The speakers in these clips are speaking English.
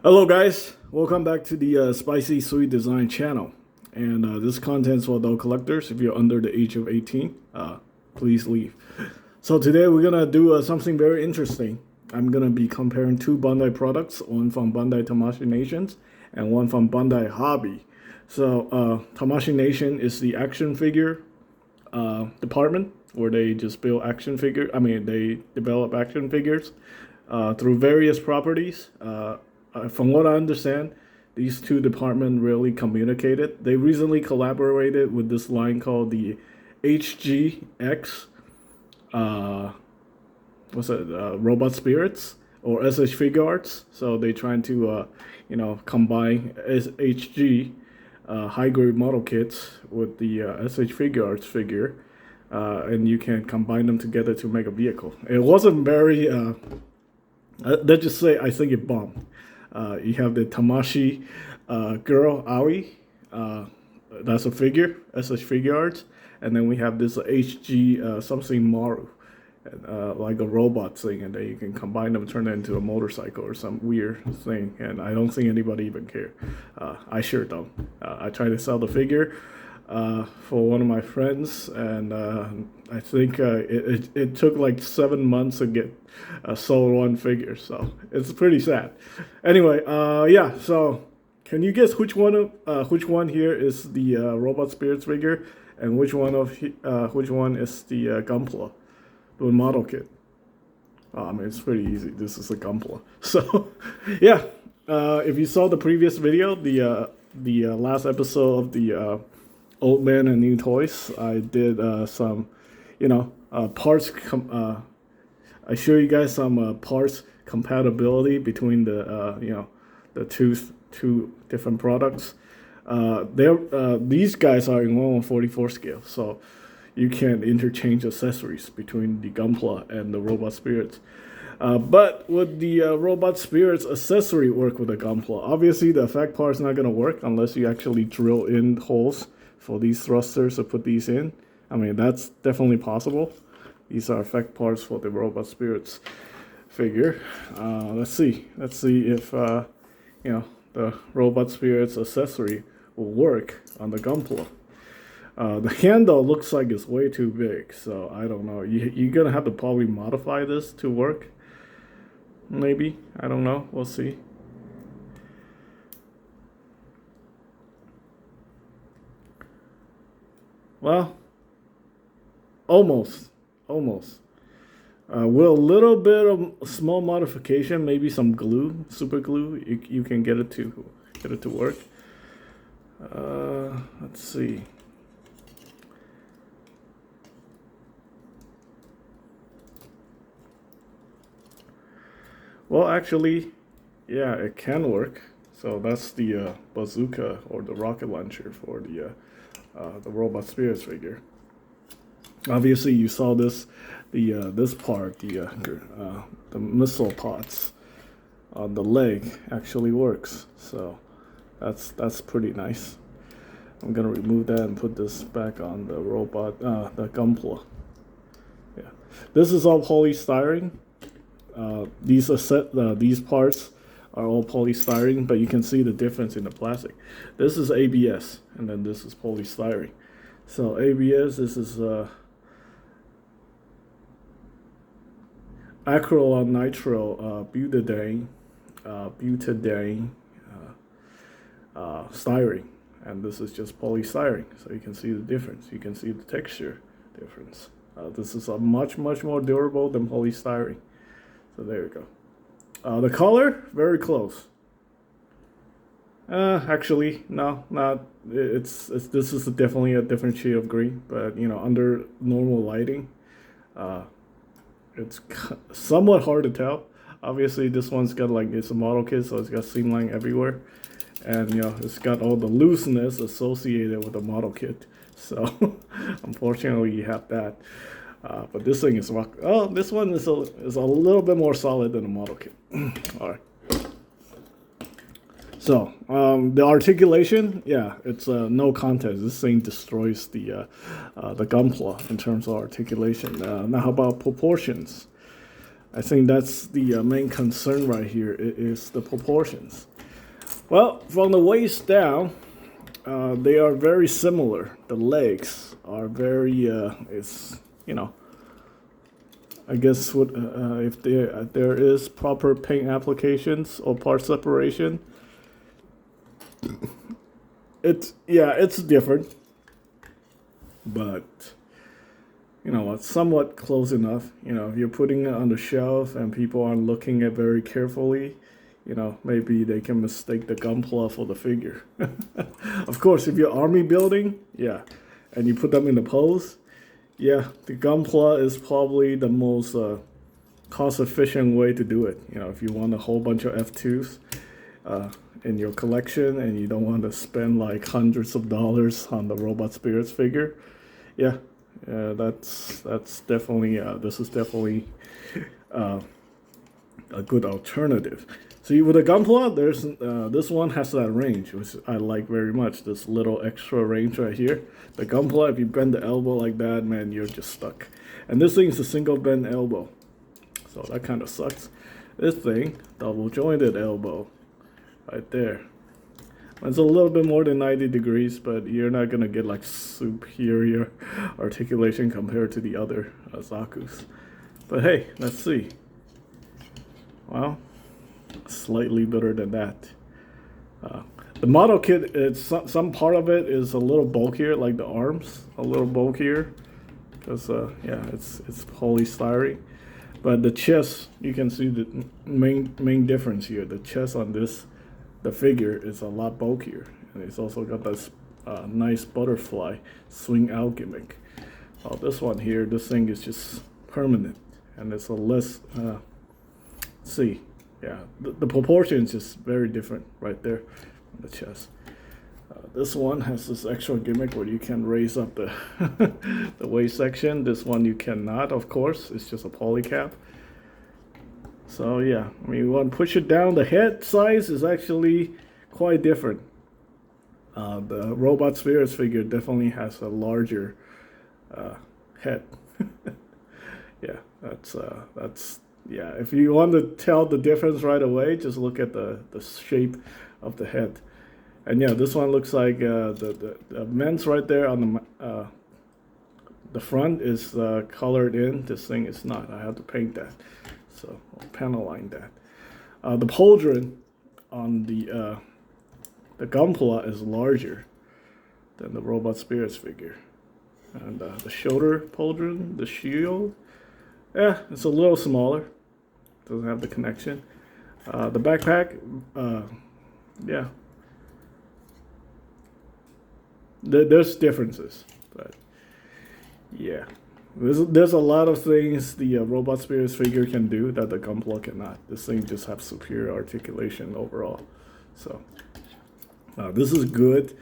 Hello guys, welcome back to the Spicy Sweet Design channel. And this content's for adult collectors. If you're under the age of 18, please leave. So today we're gonna do something very interesting. I'm gonna be comparing two Bandai products, one from Bandai Tamashii Nations and one from Bandai Hobby. So Tamashii Nation is the action figure department where they just build action figure. They develop action figures through various properties. From what I understand, these two departments really communicated. They recently collaborated with this line called the HGUC, Robot Spirits or SH Figure Arts. So they trying to, combine HG high grade model kits with the SH Figure Arts figure, and you can combine them together to make a vehicle. It wasn't very. Let's just say I think it bombed. You have the Tamashii girl Aoi, that's a figure, SH Figure Arts, and then we have this HG something Maru, like a robot thing, and then you can combine them, turn it into a motorcycle or some weird thing, and I don't think anybody even care. I sure don't. I tried to sell the figure for one of my friends, and I think it took like 7 months to get sold one figure, so it's pretty sad. Anyway, yeah. So can you guess which one here is the Robot Spirits figure, and which one is the Gunpla, the model kit? It's pretty easy. This is a Gunpla. So yeah, if you saw the previous video, the last episode of the Old Man and New Toys, I did some, parts. I show you guys some parts compatibility between the two different products. These guys are in 1/44 scale, so you can interchange accessories between the Gunpla and the Robot Spirits. But would the Robot Spirits accessory work with the Gunpla? Obviously, the effect part is not going to work unless you actually drill in holes for these thrusters to put these in. That's definitely possible. These are effect parts for the Robot Spirits figure. Let's see if the Robot Spirits accessory will work on the Gunpla. The handle looks like it's way too big, so I don't know. You're gonna have to probably modify this to work. Maybe, I don't know. We'll see. Well, almost. With a little bit of small modification, maybe some glue, super glue, you can get it to work. Let's see. Well, actually, yeah, it can work. So that's the bazooka or the rocket launcher for the Robot Spirits figure. Obviously, you saw this part, the missile pods on the leg actually works. So that's pretty nice. I'm gonna remove that and put this back on the robot, the Gunpla. Yeah, this is all polystyrene. These parts are all polystyrene, but you can see the difference in the plastic. This is ABS, and then this is polystyrene. So ABS, this is acrylonitrile butadiene styrene, and this is just polystyrene. So you can see the difference. You can see the texture difference. This is a much more durable than polystyrene. So there you go. The color, very close. Actually, no, not. This is definitely a different shade of green, but under normal lighting, it's somewhat hard to tell. Obviously, this one's got it's a model kit, so it's got seam line everywhere, and it's got all the looseness associated with the model kit. So unfortunately, you have that. But this thing is rock. Oh, this one is a little bit more solid than the model kit. All right. So the articulation, yeah, it's no contest. This thing destroys the Gunpla in terms of articulation. Now, how about proportions? I think that's the main concern right here is the proportions. Well, from the waist down, they are very similar. The legs are very, it's, you know, I guess what if there is proper paint applications or part separation, it's different, but you know it's somewhat close enough. You know, if you're putting it on the shelf and people aren't looking at very carefully, you know, maybe they can mistake the Gunpla for the figure. Of course, if you're army building, yeah, and you put them in the pose, yeah, the Gunpla is probably the most cost-efficient way to do it. You know, if you want a whole bunch of F2s in your collection and you don't want to spend like hundreds of dollars on the Robot Spirits figure, yeah, that's definitely this is definitely a good alternative. See, with the Gunpla, there's this one has that range, which I like very much. This little extra range right here. The Gunpla, if you bend the elbow like that, man, you're just stuck. And this thing is a single bend elbow, so that kind of sucks. This thing, double jointed elbow, right there. It's a little bit more than 90 degrees, but you're not gonna get like superior articulation compared to the other Zakus. But hey, let's see. Well, slightly better than that. The model kit, it's some part of it is a little bulkier, like the arms, a little bulkier, because yeah, it's polystyrene. But the chest, you can see the main difference here. The chest on the figure is a lot bulkier, and it's also got this nice butterfly swing out gimmick. While this one here, this thing is just permanent, and it's a less. See, yeah, the proportion is just very different right there on the chest. This one has this extra gimmick where you can raise up the the waist section. This one you cannot, of course. It's just a poly cap. So yeah, I mean, you want to push it down. The head size is actually quite different. The Robot Spirits figure definitely has a larger head. Yeah, that's yeah. If you want to tell the difference right away, just look at the shape of the head. And yeah, this one looks like the men's right there on the front is colored in. This thing is not. I have to paint that. So I'll panel line that. The pauldron on the Gunpla is larger than the Robot Spirits figure. And the shoulder pauldron, the shield, yeah, it's a little smaller. Doesn't have the connection. The backpack, yeah. There's differences, but yeah. There's a lot of things the Robot Spirits figure can do that the Gunpla cannot. This thing just has superior articulation overall. So this is good.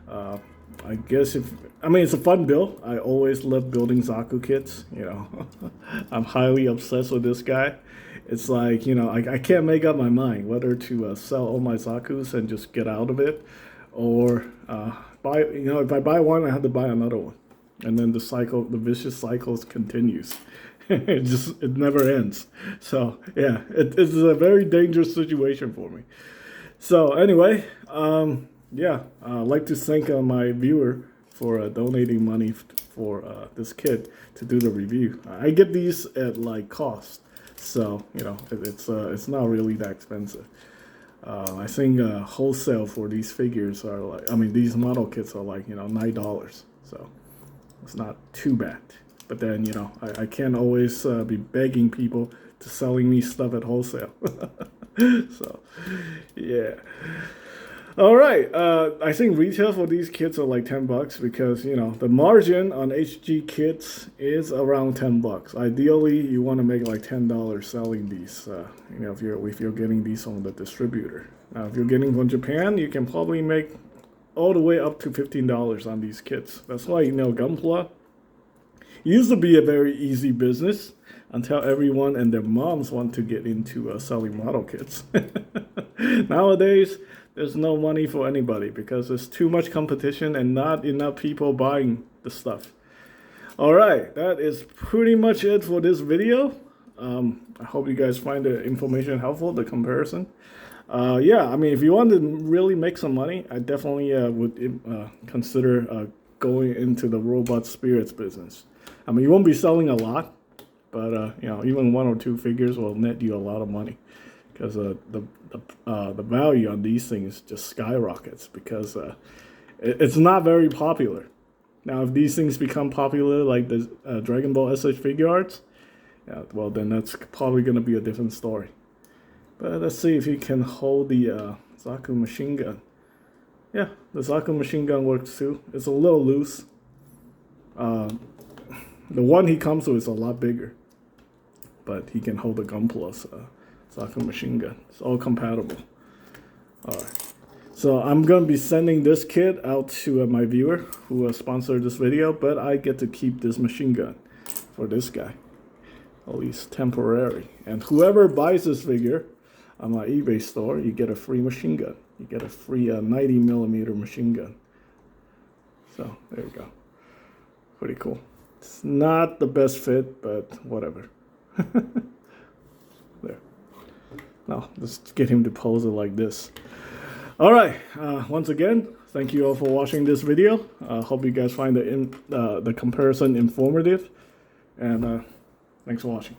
I guess it's a fun build. I always love building Zaku kits. You know, I'm highly obsessed with this guy. It's like, you know, I can't make up my mind whether to sell all my Zakus and just get out of it, or buy. You know, if I buy one, I have to buy another one. And then the vicious cycle continues. It never ends. So yeah, it's a very dangerous situation for me. So anyway, yeah, I'd like to thank my viewer for donating money for this kit to do the review. I get these at like cost, so you know it's not really that expensive. I think wholesale for these figures are like, these model kits are like, you know, $9. So it's not too bad. But then, you know, I can't always be begging people to selling me stuff at wholesale. So, yeah. All right. I think retail for these kits are like $10 because, you know, the margin on HG kits is around $10. Ideally, you want to make like $10 selling these. You know, if you're getting these from the distributor. Now, if you're getting from Japan, you can probably make all the way up to $15 on these kits. That's why, you know, Gunpla used to be a very easy business until everyone and their moms want to get into selling model kits. Nowadays, there's no money for anybody because there's too much competition and not enough people buying the stuff. All right, that is pretty much it for this video. I hope you guys find the information helpful, the comparison. Yeah, I mean, if you want to really make some money, I definitely would consider going into the robot spirits business. I mean, you won't be selling a lot, but you know, even 1 or 2 figures will net you a lot of money, because the value on these things just skyrockets because it's not very popular. Now, if these things become popular, like the Dragon Ball SH figure arts, yeah, well, then that's probably going to be a different story. But let's see if he can hold the Zaku machine gun. Yeah, the Zaku machine gun works too. It's a little loose. The one he comes with is a lot bigger, but he can hold the Gunpla's Zaku machine gun. It's all compatible. Alright. So I'm going to be sending this kit out to my viewer who sponsored this video, but I get to keep this machine gun for this guy. At least temporary. And whoever buys this figure on my eBay store, you get a free machine gun. You get a free 90mm machine gun. So there you go. Pretty cool. It's not the best fit, but whatever. There. Now, let's get him to pose it like this. Alright, once again, thank you all for watching this video. Hope you guys find the comparison informative. And thanks for watching.